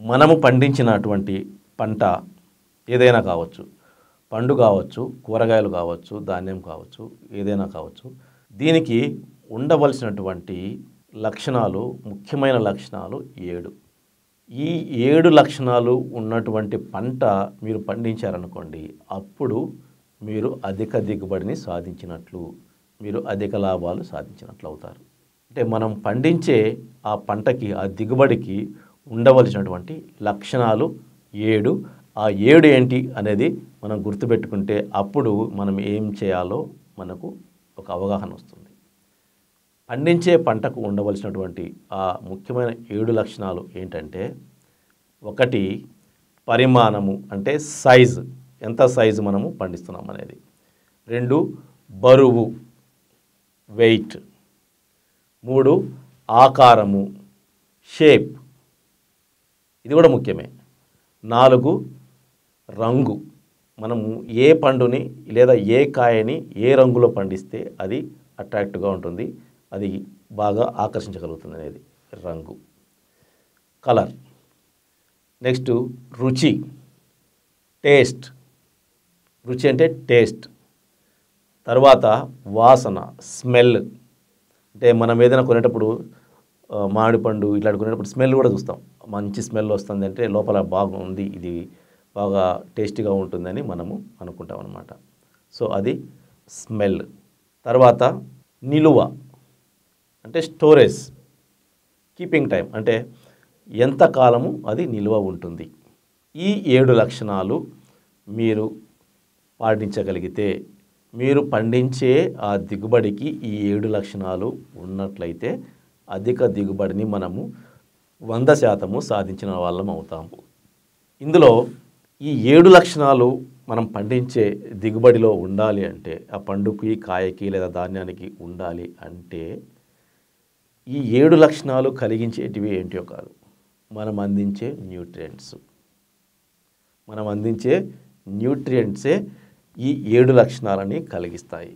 మనము పండించినటువంటి పంట ఏదైనా కావచ్చు, పండు కావచ్చు, కూరగాయలు కావచ్చు, ధాన్యం కావచ్చు, ఏదైనా కావచ్చు, దీనికి ఉండవలసినటువంటి లక్షణాలు, ముఖ్యమైన లక్షణాలు 7. ఈ 7 లక్షణాలు ఉన్నటువంటి పంట మీరు పండించారనుకోండి, అప్పుడు మీరు అధిక దిగుబడిని సాధించినట్లు, మీరు అధిక లాభాలు సాధించినట్లు అవుతారు. అంటే మనం పండించే ఆ పంటకి, ఆ దిగుబడికి ఉండవలసినటువంటి లక్షణాలు 7. ఆ 7 ఏంటి అనేది మనం గుర్తుపెట్టుకుంటే అప్పుడు మనం ఏం చేయాలో మనకు ఒక అవగాహన వస్తుంది. పండించే పంటకు ఉండవలసినటువంటి ఆ ముఖ్యమైన 7 లక్షణాలు ఏంటంటే, 1 పరిమాణము, అంటే సైజు, ఎంత సైజు మనము పండిస్తున్నాం అనేది. 2 బరువు, వెయిట్. 3 ఆకారము, షేప్, ఇది కూడా ముఖ్యమే. 4 రంగు, మనము ఏ పండుని లేదా ఏ కాయని ఏ రంగులో పండిస్తే అది అట్రాక్టివ్గా ఉంటుంది, అది బాగా ఆకర్షించగలుగుతుంది అనేది రంగు, కలర్. నెక్స్ట్ రుచి, టేస్ట్. రుచి అంటే టేస్ట్. తర్వాత వాసన, స్మెల్. అంటే మనం ఏదైనా కొనేటప్పుడు మామిడి పండు ఇట్లా కొనేటప్పుడు స్మెల్ కూడా చూస్తాం. మంచి స్మెల్ వస్తుంది అంటే లోపల బాగుంది, ఇది బాగా టేస్టీగా ఉంటుందని మనము అనుకుంటాం అన్నమాట. సో అది స్మెల్. తర్వాత నిలువ, అంటే స్టోరేజ్, కీపింగ్ టైం, అంటే ఎంతకాలము అది నిలువ ఉంటుంది. ఈ 7 లక్షణాలు మీరు పాటించగలిగితే, మీరు పండించే ఆ దిగుబడికి ఈ 7 లక్షణాలు ఉన్నట్లయితే అధిక దిగుబడిని మనము 100% సాధించిన వాళ్ళం అవుతాము. ఇందులో ఈ 7 లక్షణాలు మనం పండించే దిగుబడిలో ఉండాలి అంటే, ఆ పండుకి, కాయకి లేదా ధాన్యానికి ఉండాలి అంటే, ఈ 7 లక్షణాలు కలిగించేటివి ఏంటో కాదు, మనం అందించే న్యూట్రియంట్స్. మనం అందించే న్యూట్రియంట్సే ఈ 7 లక్షణాలని కలిగిస్తాయి.